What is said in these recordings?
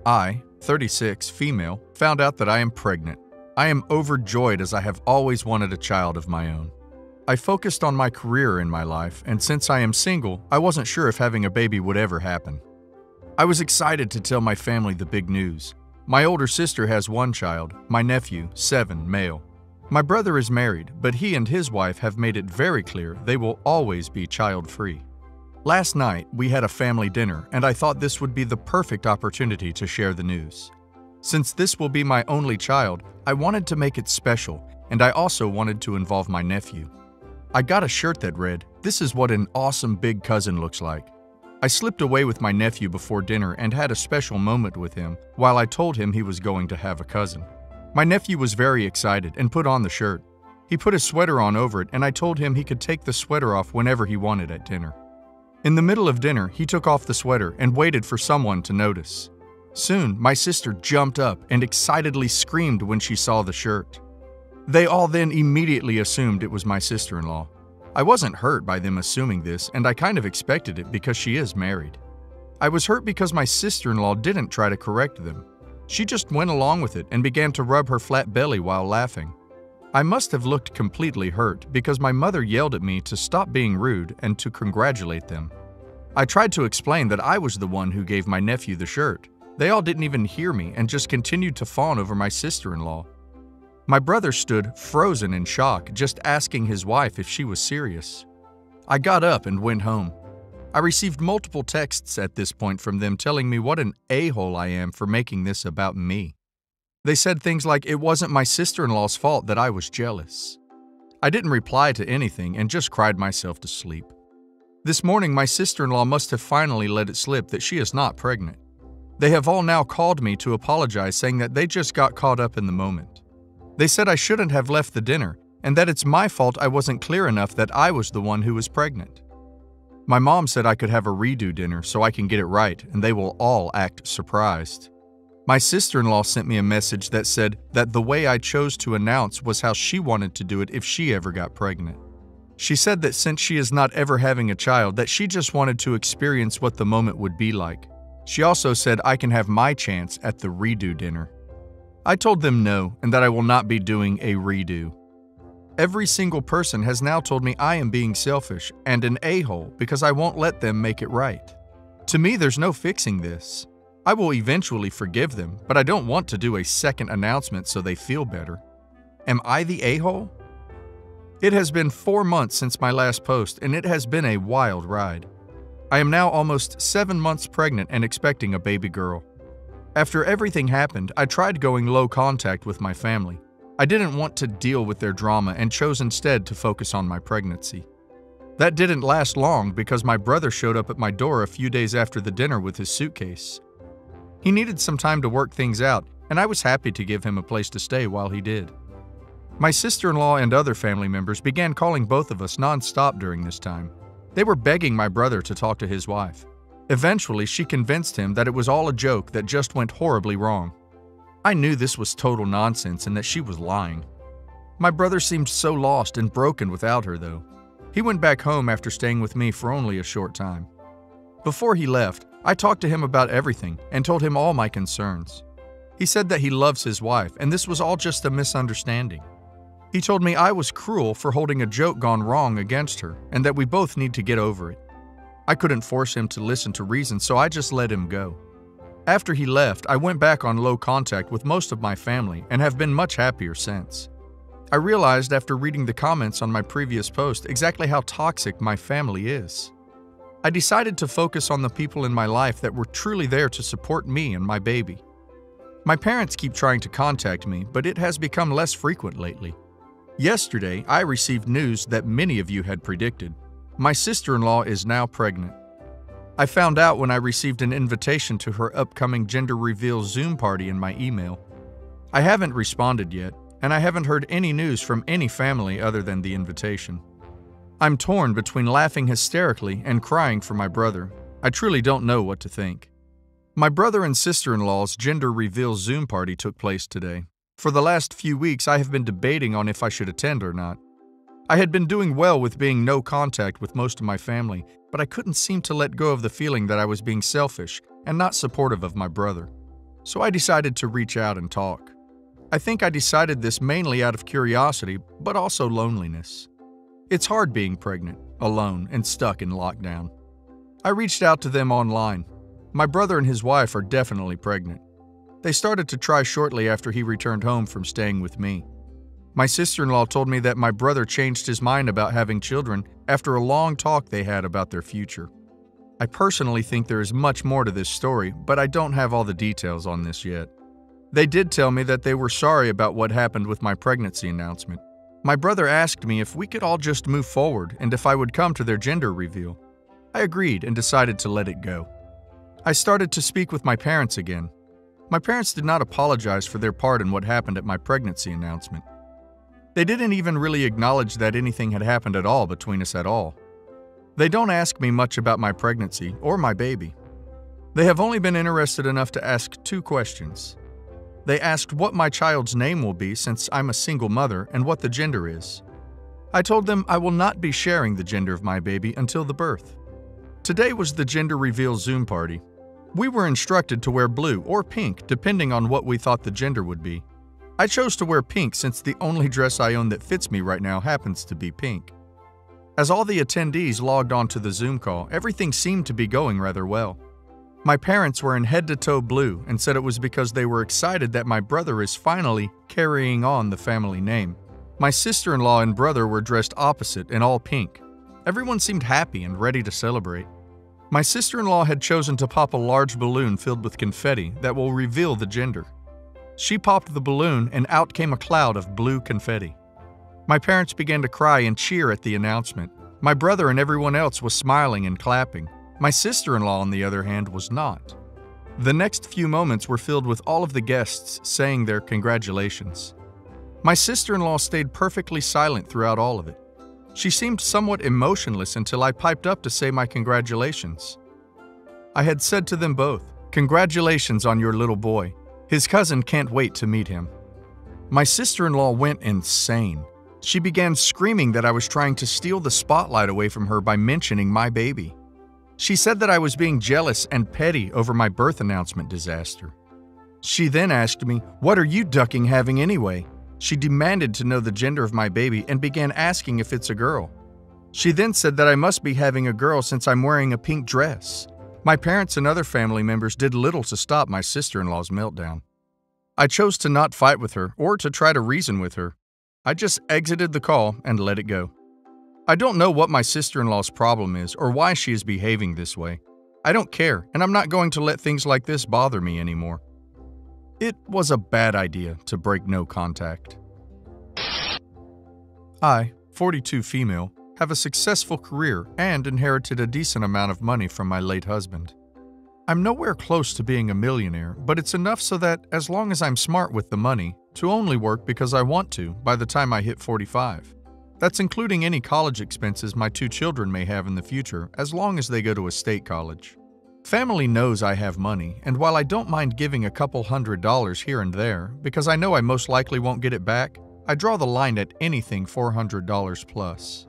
I, 36, female, found out that I am pregnant. I am overjoyed as I have always wanted a child of my own. I focused on my career in my life, and since I am single, I wasn't sure if having a baby would ever happen. I was excited to tell my family the big news. My older sister has one child, my nephew, 7, male. My brother is married, but he and his wife have made it very clear they will always be child-free. Last night, we had a family dinner, and I thought this would be the perfect opportunity to share the news. Since this will be my only child, I wanted to make it special, and I also wanted to involve my nephew. I got a shirt that read, "This is what an awesome big cousin looks like." I slipped away with my nephew before dinner and had a special moment with him while I told him he was going to have a cousin. My nephew was very excited and put on the shirt. He put a sweater on over it, and I told him he could take the sweater off whenever he wanted at dinner. In the middle of dinner, he took off the sweater and waited for someone to notice. Soon, my sister jumped up and excitedly screamed when she saw the shirt. They all then immediately assumed it was my sister-in-law. I wasn't hurt by them assuming this, and I kind of expected it because she is married. I was hurt because my sister-in-law didn't try to correct them. She just went along with it and began to rub her flat belly while laughing. I must have looked completely hurt because my mother yelled at me to stop being rude and to congratulate them. I tried to explain that I was the one who gave my nephew the shirt. They all didn't even hear me and just continued to fawn over my sister-in-law. My brother stood frozen in shock, just asking his wife if she was serious. I got up and went home. I received multiple texts at this point from them telling me what an a-hole I am for making this about me. They said things like it wasn't my sister-in-law's fault that I was jealous. I didn't reply to anything and just cried myself to sleep. This morning, my sister-in-law must have finally let it slip that she is not pregnant. They have all now called me to apologize, saying that they just got caught up in the moment. They said I shouldn't have left the dinner and that it's my fault I wasn't clear enough that I was the one who was pregnant. My mom said I could have a redo dinner so I can get it right, and they will all act surprised. My sister-in-law sent me a message that said that the way I chose to announce was how she wanted to do it if she ever got pregnant. She said that since she is not ever having a child, that she just wanted to experience what the moment would be like. She also said I can have my chance at the redo dinner. I told them no, and that I will not be doing a redo. Every single person has now told me I am being selfish and an a-hole because I won't let them make it right. To me, there's no fixing this. I will eventually forgive them, but I don't want to do a second announcement so they feel better. Am I the a-hole? It has been 4 months since my last post, and it has been a wild ride. I am now almost 7 months pregnant and expecting a baby girl. After everything happened, I tried going low contact with my family. I didn't want to deal with their drama and chose instead to focus on my pregnancy. That didn't last long because my brother showed up at my door a few days after the dinner with his suitcase. He needed some time to work things out, and I was happy to give him a place to stay while he did. My sister-in-law and other family members began calling both of us non-stop during this time. They were begging my brother to talk to his wife. Eventually, she convinced him that it was all a joke that just went horribly wrong. I knew this was total nonsense and that she was lying. My brother seemed so lost and broken without her, though. He went back home after staying with me for only a short time. Before he left, I talked to him about everything and told him all my concerns. He said that he loves his wife and this was all just a misunderstanding. He told me I was cruel for holding a joke gone wrong against her and that we both need to get over it. I couldn't force him to listen to reason, so I just let him go. After he left, I went back on low contact with most of my family and have been much happier since. I realized after reading the comments on my previous post exactly how toxic my family is. I decided to focus on the people in my life that were truly there to support me and my baby. My parents keep trying to contact me, but it has become less frequent lately. Yesterday, I received news that many of you had predicted. My sister-in-law is now pregnant. I found out when I received an invitation to her upcoming gender reveal Zoom party in my email. I haven't responded yet, and I haven't heard any news from any family other than the invitation. I'm torn between laughing hysterically and crying for my brother. I truly don't know what to think. My brother and sister-in-law's gender reveal Zoom party took place today. For the last few weeks, I have been debating on if I should attend or not. I had been doing well with being no contact with most of my family, but I couldn't seem to let go of the feeling that I was being selfish and not supportive of my brother. so I decided to reach out and talk. I think I decided this mainly out of curiosity, but also loneliness. It's hard being pregnant, alone, and stuck in lockdown. I reached out to them online. My brother and his wife are definitely pregnant. They started to try shortly after he returned home from staying with me. My sister-in-law told me that my brother changed his mind about having children after a long talk they had about their future. I personally think there is much more to this story, but I don't have all the details on this yet. They did tell me that they were sorry about what happened with my pregnancy announcement. My brother asked me if we could all just move forward and if I would come to their gender reveal. I agreed and decided to let it go. I started to speak with my parents again. My parents did not apologize for their part in what happened at my pregnancy announcement. They didn't even really acknowledge that anything had happened at all between us at all. They don't ask me much about my pregnancy or my baby. They have only been interested enough to ask 2 questions. They asked what my child's name will be since I'm a single mother and what the gender is. I told them I will not be sharing the gender of my baby until the birth. Today was the gender reveal Zoom party. We were instructed to wear blue or pink depending on what we thought the gender would be. I chose to wear pink since the only dress I own that fits me right now happens to be pink. As all the attendees logged onto the Zoom call, everything seemed to be going rather well. My parents were in head-to-toe blue and said it was because they were excited that my brother is finally carrying on the family name. My sister-in-law and brother were dressed opposite in all pink. Everyone seemed happy and ready to celebrate. My sister-in-law had chosen to pop a large balloon filled with confetti that will reveal the gender. She popped the balloon and out came a cloud of blue confetti. My parents began to cry and cheer at the announcement. My brother and everyone else was smiling and clapping. My sister-in-law, on the other hand, was not. The next few moments were filled with all of the guests saying their congratulations. My sister-in-law stayed perfectly silent throughout all of it. She seemed somewhat emotionless until I piped up to say my congratulations. I had said to them both, "Congratulations on your little boy. His cousin can't wait to meet him." My sister-in-law went insane. She began screaming that I was trying to steal the spotlight away from her by mentioning my baby. She said that I was being jealous and petty over my birth announcement disaster. She then asked me, "What are you ducking having anyway?" She demanded to know the gender of my baby and began asking if it's a girl. She then said that I must be having a girl since I'm wearing a pink dress. My parents and other family members did little to stop my sister-in-law's meltdown. I chose to not fight with her or to try to reason with her. I just exited the call and let it go. I don't know what my sister-in-law's problem is or why she is behaving this way. I don't care, and I'm not going to let things like this bother me anymore. It was a bad idea to break no contact. I, 42 female, have a successful career and inherited a decent amount of money from my late husband. I'm nowhere close to being a millionaire, but it's enough so that, as long as I'm smart with the money, to only work because I want to by the time I hit 45. That's including any college expenses my 2 children may have in the future, as long as they go to a state college. Family knows I have money, and while I don't mind giving a couple $100 here and there, because I know I most likely won't get it back, I draw the line at anything $400 plus.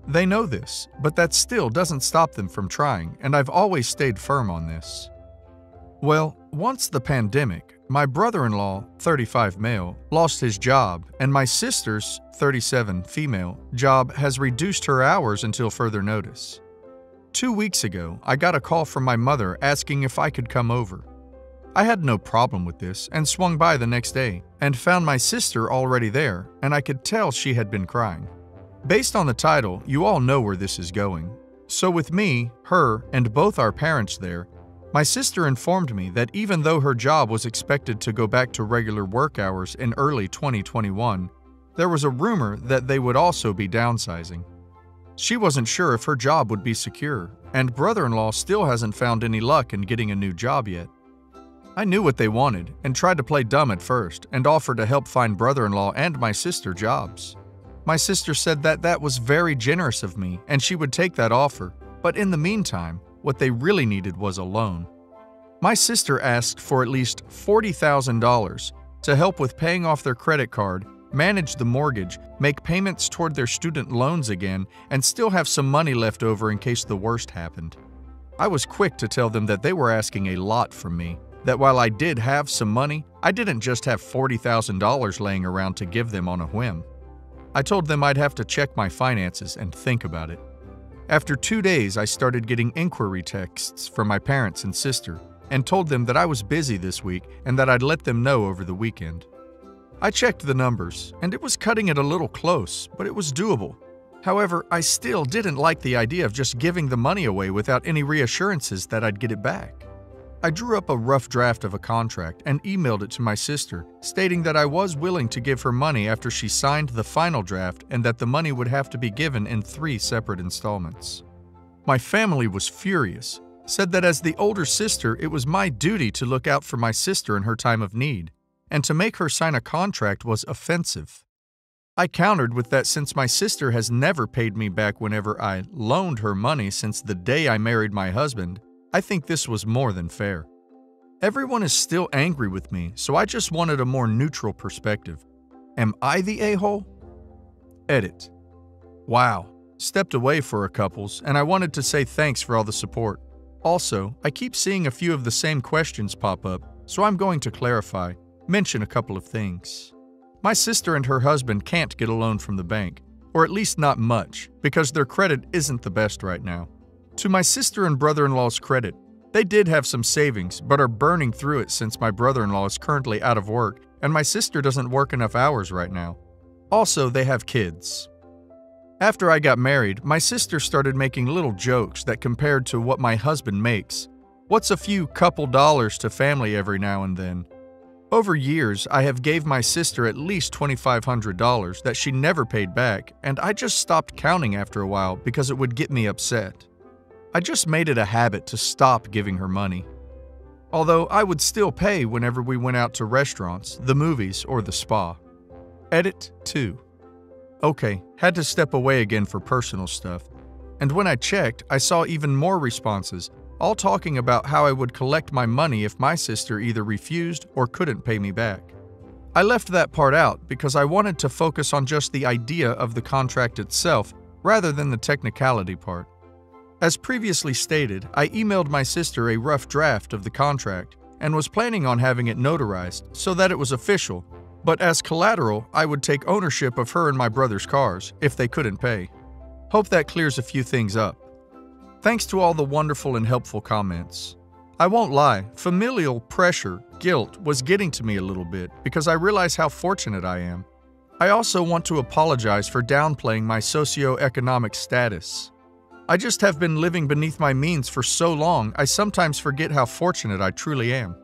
They know this, but that still doesn't stop them from trying, and I've always stayed firm on this. Well, once the pandemic, my brother-in-law, 35 male, lost his job, and my sister's, 37 female, job has reduced her hours until further notice. 2 weeks ago, I got a call from my mother asking if I could come over. I had no problem with this and swung by the next day and found my sister already there, and I could tell she had been crying. Based on the title, you all know where this is going. So with me, her, and both our parents there, my sister informed me that even though her job was expected to go back to regular work hours in early 2021, there was a rumor that they would also be downsizing. She wasn't sure if her job would be secure, and brother-in-law still hasn't found any luck in getting a new job yet. I knew what they wanted and tried to play dumb at first and offered to help find brother-in-law and my sister jobs. My sister said that that was very generous of me and she would take that offer, but in the meantime, what they really needed was a loan. My sister asked for at least $40,000 to help with paying off their credit card, manage the mortgage, make payments toward their student loans again, and still have some money left over in case the worst happened. I was quick to tell them that they were asking a lot from me, that while I did have some money, I didn't just have $40,000 laying around to give them on a whim. I told them I'd have to check my finances and think about it. After 2 days, I started getting inquiry texts from my parents and sister and told them that I was busy this week and that I'd let them know over the weekend. I checked the numbers, and it was cutting it a little close, but it was doable. However, I still didn't like the idea of just giving the money away without any reassurances that I'd get it back. I drew up a rough draft of a contract and emailed it to my sister, stating that I was willing to give her money after she signed the final draft and that the money would have to be given in 3 separate installments. My family was furious, said that as the older sister, it was my duty to look out for my sister in her time of need, and to make her sign a contract was offensive. I countered with that since my sister has never paid me back whenever I loaned her money since the day I married my husband, I think this was more than fair. Everyone is still angry with me, so I just wanted a more neutral perspective. Am I the a-hole? Edit. Wow. Stepped away for a couples, and I wanted to say thanks for all the support. Also, I keep seeing a few of the same questions pop up, so I'm going to clarify, mention a couple of things. My sister and her husband can't get a loan from the bank, or at least not much, because their credit isn't the best right now. To my sister and brother-in-law's credit, they did have some savings, but are burning through it since my brother-in-law is currently out of work and my sister doesn't work enough hours right now. Also, they have kids. After I got married, my sister started making little jokes that compared to what my husband makes. What's a few couple dollars to family every now and then? Over years, I have gave my sister at least $2,500 that she never paid back, and I just stopped counting after a while because it would get me upset. I just made it a habit to stop giving her money. Although I would still pay whenever we went out to restaurants, the movies, or the spa. Edit 2. Okay, had to step away again for personal stuff. And when I checked, I saw even more responses, all talking about how I would collect my money if my sister either refused or couldn't pay me back. I left that part out because I wanted to focus on just the idea of the contract itself rather than the technicality part. As previously stated, I emailed my sister a rough draft of the contract and was planning on having it notarized so that it was official, but as collateral, I would take ownership of her and my brother's cars if they couldn't pay. Hope that clears a few things up. Thanks to all the wonderful and helpful comments. I won't lie, familial pressure, guilt was getting to me a little bit because I realize how fortunate I am. I also want to apologize for downplaying my socioeconomic status. I just have been living beneath my means for so long, I sometimes forget how fortunate I truly am.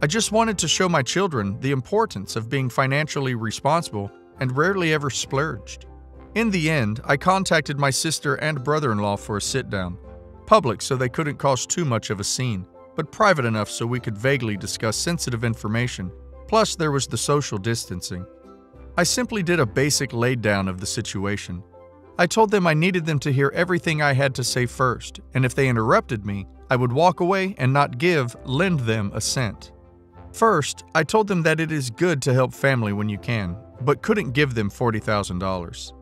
I just wanted to show my children the importance of being financially responsible and rarely ever splurged. In the end, I contacted my sister and brother-in-law for a sit-down. Public so they couldn't cause too much of a scene, but private enough so we could vaguely discuss sensitive information, plus there was the social distancing. I simply did a basic laid-down of the situation. I told them I needed them to hear everything I had to say first, and if they interrupted me, I would walk away and not lend them a cent. First, I told them that it is good to help family when you can, but couldn't give them $40,000.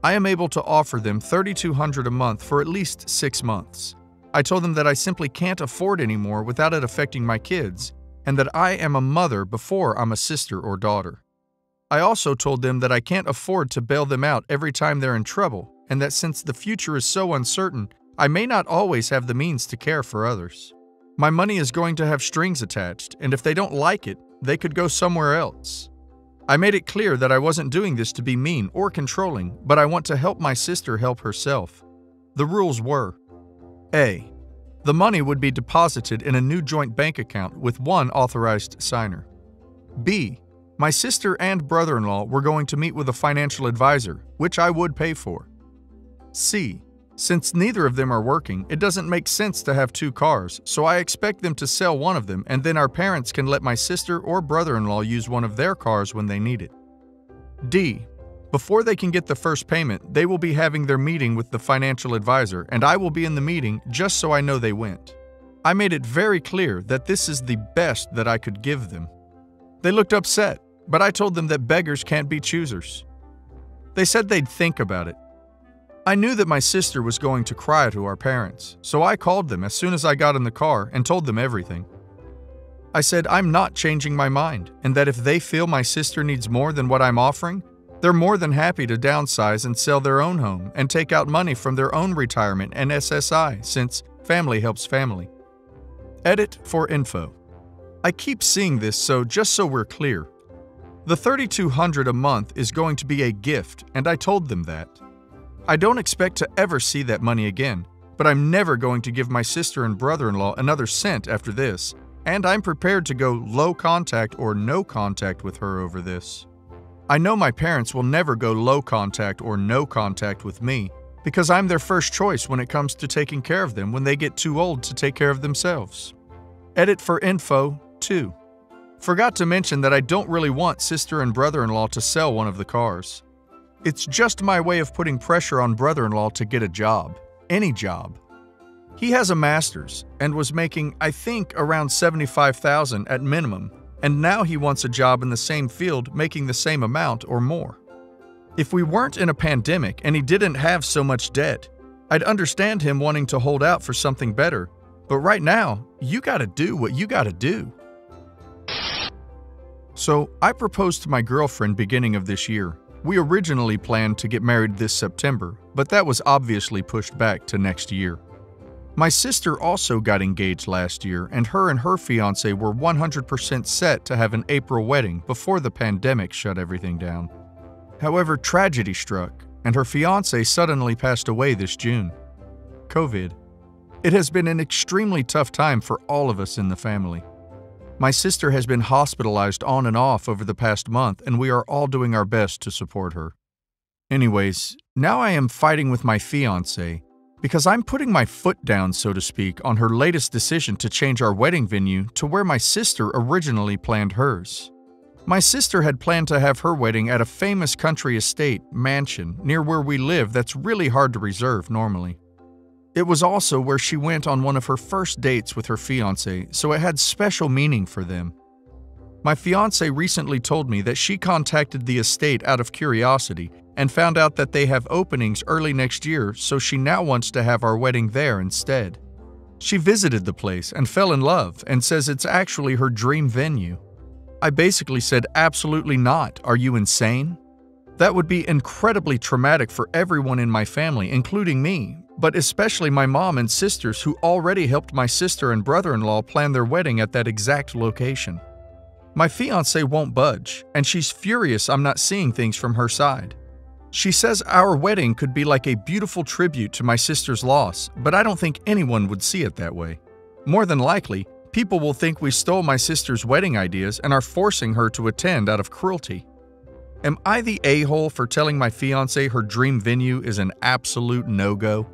I am able to offer them $3,200 a month for at least 6 months. I told them that I simply can't afford anymore without it affecting my kids, and that I am a mother before I'm a sister or daughter. I also told them that I can't afford to bail them out every time they're in trouble, and that since the future is so uncertain, I may not always have the means to care for others. My money is going to have strings attached, and if they don't like it, they could go somewhere else. I made it clear that I wasn't doing this to be mean or controlling, but I want to help my sister help herself. The rules were: A. The money would be deposited in a new joint bank account with one authorized signer. B. My sister and brother-in-law were going to meet with a financial advisor, which I would pay for. C. Since neither of them are working, it doesn't make sense to have 2 cars, so I expect them to sell one of them and then our parents can let my sister or brother-in-law use one of their cars when they need it. D. Before they can get the first payment, they will be having their meeting with the financial advisor and I will be in the meeting just so I know they went. I made it very clear that this is the best that I could give them. They looked upset, but I told them that beggars can't be choosers. They said they'd think about it. I knew that my sister was going to cry to our parents, so I called them as soon as I got in the car and told them everything. I said I'm not changing my mind, and that if they feel my sister needs more than what I'm offering, they're more than happy to downsize and sell their own home and take out money from their own retirement and SSI, since family helps family. Edit for info. I keep seeing this, so just so we're clear. The $3,200 a month is going to be a gift, and I told them that. I don't expect to ever see that money again, but I'm never going to give my sister and brother-in-law another cent after this, and I'm prepared to go low contact or no contact with her over this. I know my parents will never go low contact or no contact with me because I'm their first choice when it comes to taking care of them when they get too old to take care of themselves. Edit for info 2. Forgot to mention that I don't really want sister and brother-in-law to sell one of the cars. It's just my way of putting pressure on brother-in-law to get a job. Any job. He has a master's and was making, I think, around $75,000 at minimum, and now he wants a job in the same field making the same amount or more. If we weren't in a pandemic and he didn't have so much debt, I'd understand him wanting to hold out for something better, but right now, you gotta do what you gotta do. So, I proposed to my girlfriend beginning of this year. We originally planned to get married this September, but that was obviously pushed back to next year. My sister also got engaged last year, and her fiancé were 100% set to have an April wedding before the pandemic shut everything down. However, tragedy struck, and her fiancé suddenly passed away this June. COVID. It has been an extremely tough time for all of us in the family. My sister has been hospitalized on and off over the past month, and we are all doing our best to support her. Anyways, now I am fighting with my fiancé because I'm putting my foot down, so to speak, on her latest decision to change our wedding venue to where my sister originally planned hers. My sister had planned to have her wedding at a famous country estate mansion near where we live that's really hard to reserve normally. It was also where she went on one of her first dates with her fiancé, so it had special meaning for them. My fiancé recently told me that she contacted the estate out of curiosity and found out that they have openings early next year, so she now wants to have our wedding there instead. She visited the place and fell in love and says it's actually her dream venue. I basically said, absolutely not. Are you insane? That would be incredibly traumatic for everyone in my family, including me, but especially my mom and sisters who already helped my sister and brother-in-law plan their wedding at that exact location. My fiancé won't budge, and she's furious I'm not seeing things from her side. She says our wedding could be like a beautiful tribute to my sister's loss, but I don't think anyone would see it that way. More than likely, people will think we stole my sister's wedding ideas and are forcing her to attend out of cruelty. Am I the a-hole for telling my fiancé her dream venue is an absolute no-go?